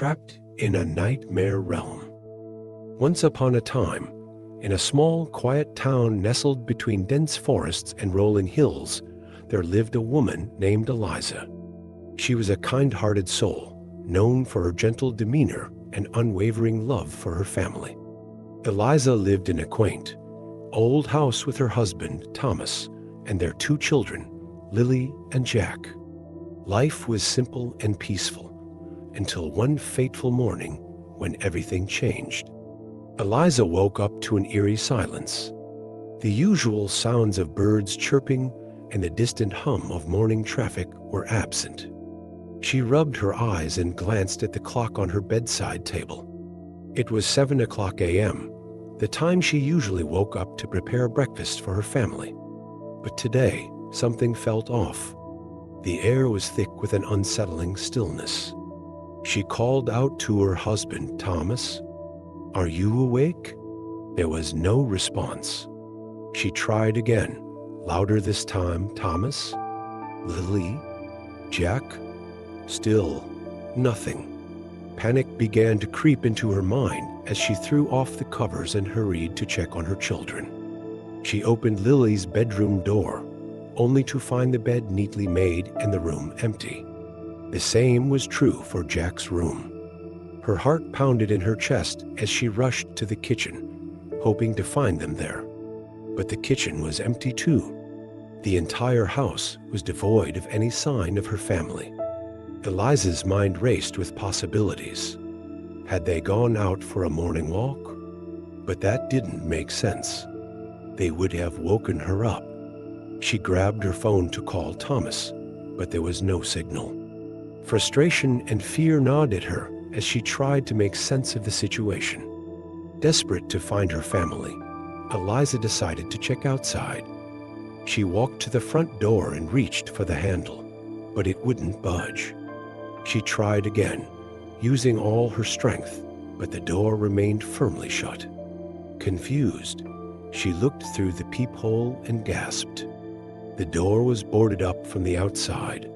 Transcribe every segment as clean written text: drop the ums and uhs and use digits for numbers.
trapped in a nightmare realm. Once upon a time, in a small, quiet town nestled between dense forests and rolling hills, there lived a woman named Eliza. She was a kind-hearted soul, known for her gentle demeanor and unwavering love for her family. Eliza lived in a quaint, old house with her husband, Thomas, and their 2 children, Lily and Jack. Life was simple and peaceful, until one fateful morning when everything changed. Eliza woke up to an eerie silence. The usual sounds of birds chirping and the distant hum of morning traffic were absent. She rubbed her eyes and glanced at the clock on her bedside table. It was 7 a.m., the time she usually woke up to prepare breakfast for her family. But today, something felt off. The air was thick with an unsettling stillness. She called out to her husband, Thomas, "Are you awake?" There was no response. She tried again, louder this time, "Thomas? Lily? Jack?" Still, nothing. Panic began to creep into her mind as she threw off the covers and hurried to check on her children. She opened Lily's bedroom door, only to find the bed neatly made and the room empty. The same was true for Jack's room. Her heart pounded in her chest as she rushed to the kitchen, hoping to find them there. But the kitchen was empty too. The entire house was devoid of any sign of her family. Eliza's mind raced with possibilities. Had they gone out for a morning walk? But that didn't make sense. They would have woken her up. She grabbed her phone to call Thomas, but there was no signal. Frustration and fear gnawed at her as she tried to make sense of the situation. Desperate to find her family, Eliza decided to check outside. She walked to the front door and reached for the handle, but it wouldn't budge. She tried again, using all her strength, but the door remained firmly shut. Confused, she looked through the peephole and gasped. The door was boarded up from the outside.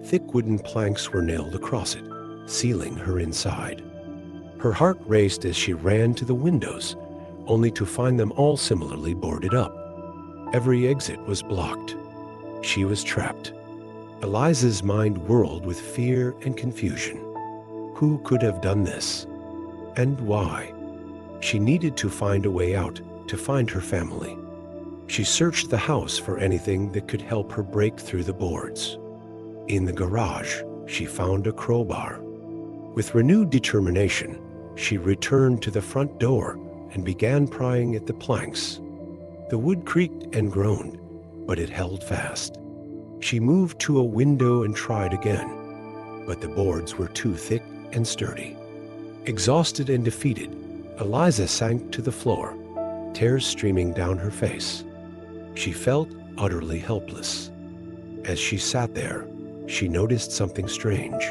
Thick wooden planks were nailed across it, sealing her inside. Her heart raced as she ran to the windows, only to find them all similarly boarded up. Every exit was blocked. She was trapped. Eliza's mind whirled with fear and confusion. Who could have done this? And why? She needed to find a way out, to find her family. She searched the house for anything that could help her break through the boards. In the garage, she found a crowbar. With renewed determination, she returned to the front door and began prying at the planks. The wood creaked and groaned, but it held fast. She moved to a window and tried again, but the boards were too thick and sturdy. Exhausted and defeated, Eliza sank to the floor, tears streaming down her face. She felt utterly helpless. As she sat there, she noticed something strange.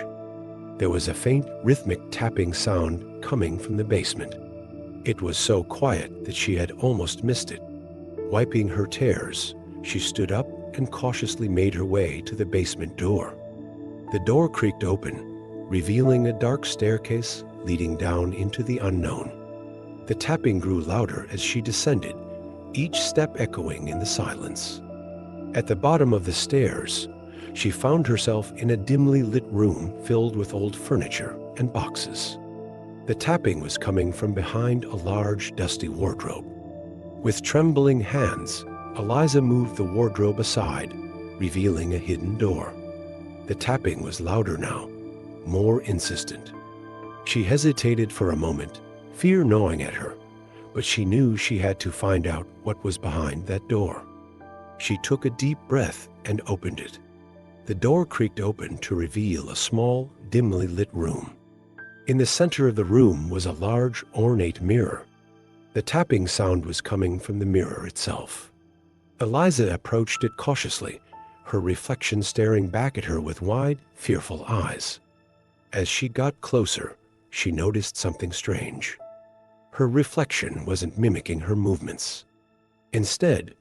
There was a faint, rhythmic tapping sound coming from the basement. It was so quiet that she had almost missed it. Wiping her tears, she stood up and cautiously made her way to the basement door. The door creaked open, revealing a dark staircase leading down into the unknown. The tapping grew louder as she descended, each step echoing in the silence. At the bottom of the stairs, she found herself in a dimly lit room filled with old furniture and boxes. The tapping was coming from behind a large, dusty wardrobe. With trembling hands, Eliza moved the wardrobe aside, revealing a hidden door. The tapping was louder now, more insistent. She hesitated for a moment, fear gnawing at her, but she knew she had to find out what was behind that door. She took a deep breath and opened it. The door creaked open to reveal a small, dimly lit room. In the center of the room was a large, ornate mirror. The tapping sound was coming from the mirror itself. Eliza approached it cautiously, her reflection staring back at her with wide, fearful eyes. As she got closer, she noticed something strange. Her reflection wasn't mimicking her movements. Instead,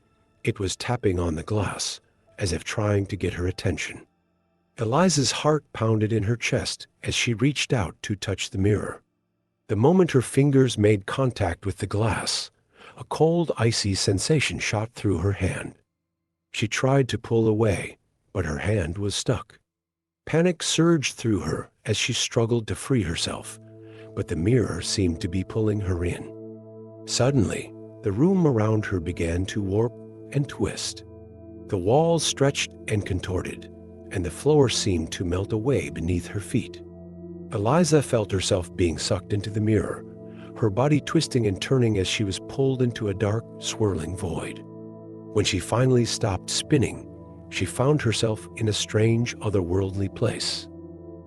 it was tapping on the glass, as if trying to get her attention. Eliza's heart pounded in her chest as she reached out to touch the mirror. The moment her fingers made contact with the glass, a cold, icy sensation shot through her hand. She tried to pull away, but her hand was stuck. Panic surged through her as she struggled to free herself, but the mirror seemed to be pulling her in. Suddenly, the room around her began to warp and twist. The walls stretched and contorted, and the floor seemed to melt away beneath her feet. Eliza felt herself being sucked into the mirror, her body twisting and turning as she was pulled into a dark, swirling void. When she finally stopped spinning, she found herself in a strange, otherworldly place.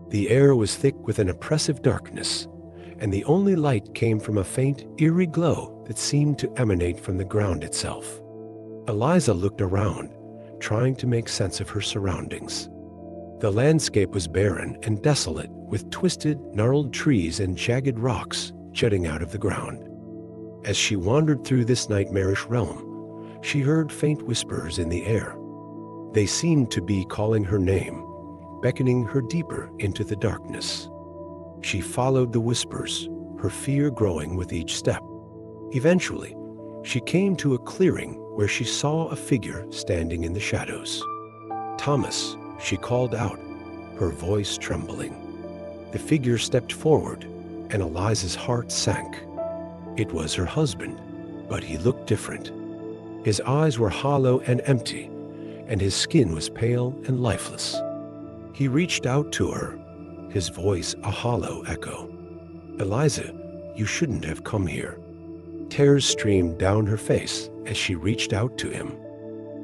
The air was thick with an oppressive darkness, and the only light came from a faint, eerie glow that seemed to emanate from the ground itself. Eliza looked around, trying to make sense of her surroundings. The landscape was barren and desolate, with twisted, gnarled trees and jagged rocks jutting out of the ground. As she wandered through this nightmarish realm, she heard faint whispers in the air. They seemed to be calling her name, beckoning her deeper into the darkness. She followed the whispers, her fear growing with each step. Eventually, she came to a clearing where she saw a figure standing in the shadows. "Thomas," she called out, her voice trembling. The figure stepped forward, and Eliza's heart sank. It was her husband, but he looked different. His eyes were hollow and empty, and his skin was pale and lifeless. He reached out to her, his voice a hollow echo. "Eliza, you shouldn't have come here." Tears streamed down her face as she reached out to him.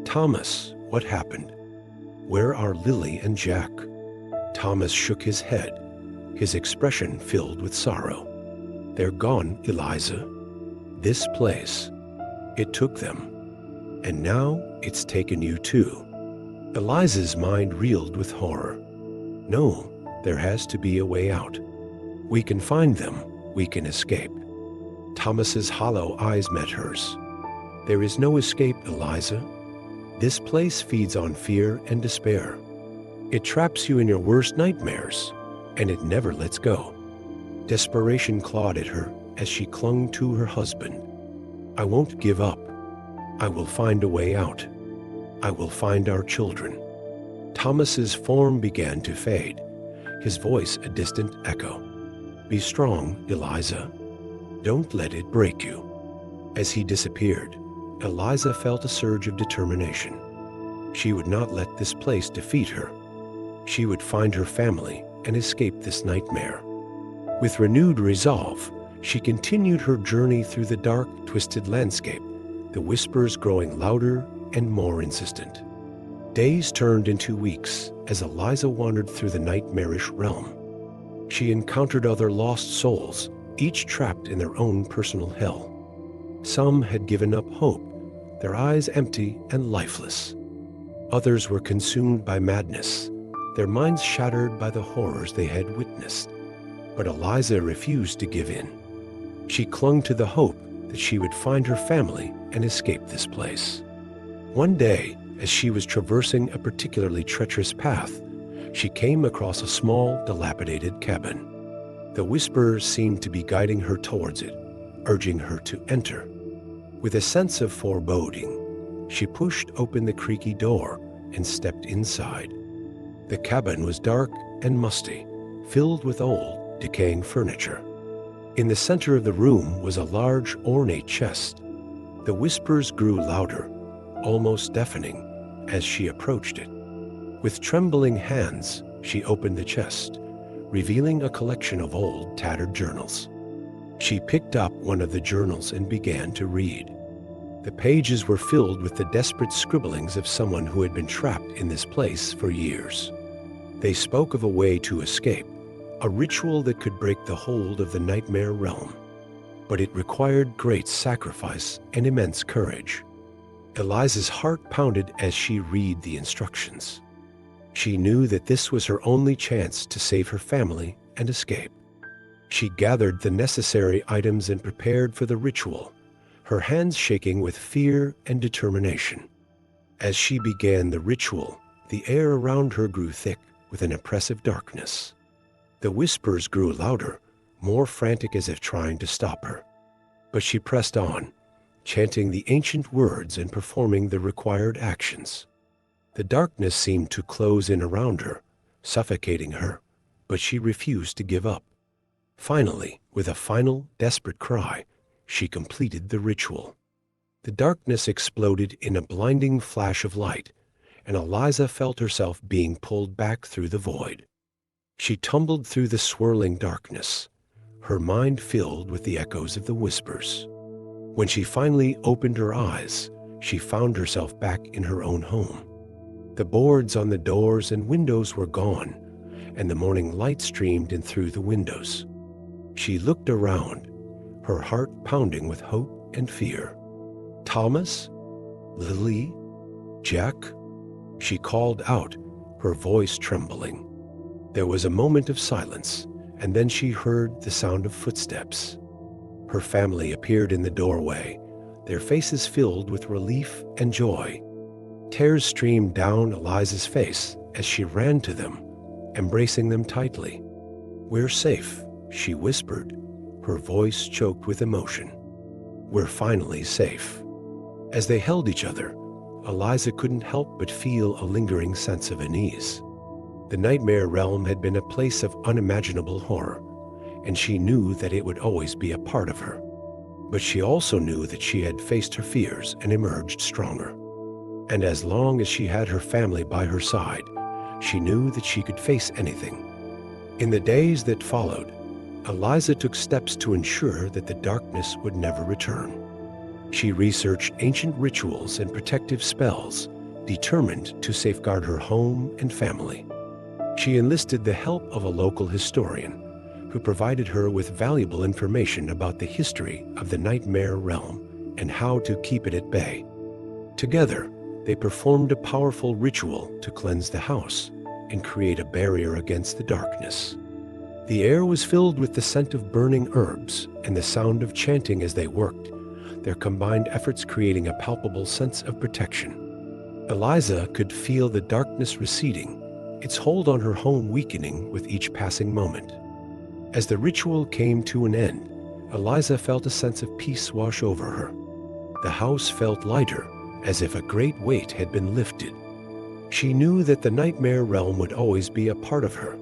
"Thomas, what happened? Where are Lily and Jack?" Thomas shook his head, his expression filled with sorrow. "They're gone, Eliza. This place, it took them. And now it's taken you too." Eliza's mind reeled with horror. "No, there has to be a way out. We can find them. We can escape." Thomas's hollow eyes met hers. "There is no escape, Eliza. This place feeds on fear and despair. It traps you in your worst nightmares, and it never lets go." Desperation clawed at her as she clung to her husband. "I won't give up. I will find a way out. I will find our children." Thomas's form began to fade, his voice a distant echo. "Be strong, Eliza. Don't let it break you." As he disappeared, Eliza felt a surge of determination. She would not let this place defeat her. She would find her family and escape this nightmare. With renewed resolve, she continued her journey through the dark, twisted landscape, the whispers growing louder and more insistent. Days turned into weeks as Eliza wandered through the nightmarish realm. She encountered other lost souls, each trapped in their own personal hell. Some had given up hope, their eyes empty and lifeless. Others were consumed by madness, their minds shattered by the horrors they had witnessed. But Eliza refused to give in. She clung to the hope that she would find her family and escape this place. One day, as she was traversing a particularly treacherous path, she came across a small, dilapidated cabin. The whisperers seemed to be guiding her towards it, urging her to enter. With a sense of foreboding, she pushed open the creaky door and stepped inside. The cabin was dark and musty, filled with old, decaying furniture. In the center of the room was a large, ornate chest. The whispers grew louder, almost deafening, as she approached it. With trembling hands, she opened the chest, revealing a collection of old, tattered journals. She picked up one of the journals and began to read. The pages were filled with the desperate scribblings of someone who had been trapped in this place for years. They spoke of a way to escape, a ritual that could break the hold of the nightmare realm. But it required great sacrifice and immense courage. Eliza's heart pounded as she read the instructions. She knew that this was her only chance to save her family and escape. She gathered the necessary items and prepared for the ritual, her hands shaking with fear and determination. As she began the ritual, the air around her grew thick, with an oppressive darkness. The whispers grew louder, more frantic as if trying to stop her. But she pressed on, chanting the ancient words and performing the required actions. The darkness seemed to close in around her, suffocating her, but she refused to give up. Finally, with a final, desperate cry, she completed the ritual. The darkness exploded in a blinding flash of light, and Eliza felt herself being pulled back through the void. She tumbled through the swirling darkness, her mind filled with the echoes of the whispers. When she finally opened her eyes, she found herself back in her own home. The boards on the doors and windows were gone, and the morning light streamed in through the windows. She looked around, her heart pounding with hope and fear. Thomas? Lily? Jack? She called out, her voice trembling. There was a moment of silence, and then she heard the sound of footsteps. Her family appeared in the doorway, their faces filled with relief and joy. Tears streamed down Eliza's face as she ran to them, embracing them tightly. "We're safe," she whispered, her voice choked with emotion. "We're finally safe." As they held each other, Eliza couldn't help but feel a lingering sense of unease. The nightmare realm had been a place of unimaginable horror, and she knew that it would always be a part of her. But she also knew that she had faced her fears and emerged stronger. And as long as she had her family by her side, she knew that she could face anything. In the days that followed, Eliza took steps to ensure that the darkness would never return. She researched ancient rituals and protective spells, determined to safeguard her home and family. She enlisted the help of a local historian, who provided her with valuable information about the history of the nightmare realm and how to keep it at bay. Together, they performed a powerful ritual to cleanse the house and create a barrier against the darkness. The air was filled with the scent of burning herbs and the sound of chanting as they worked, their combined efforts creating a palpable sense of protection. Eliza could feel the darkness receding, its hold on her home weakening with each passing moment. As the ritual came to an end, Eliza felt a sense of peace wash over her. The house felt lighter, as if a great weight had been lifted. She knew that the nightmare realm would always be a part of her,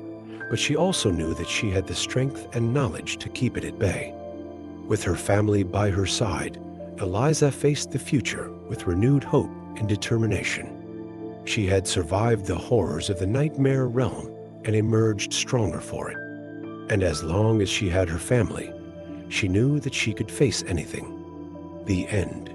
but she also knew that she had the strength and knowledge to keep it at bay. With her family by her side, Eliza faced the future with renewed hope and determination. She had survived the horrors of the nightmare realm and emerged stronger for it. And as long as she had her family, she knew that she could face anything. The end.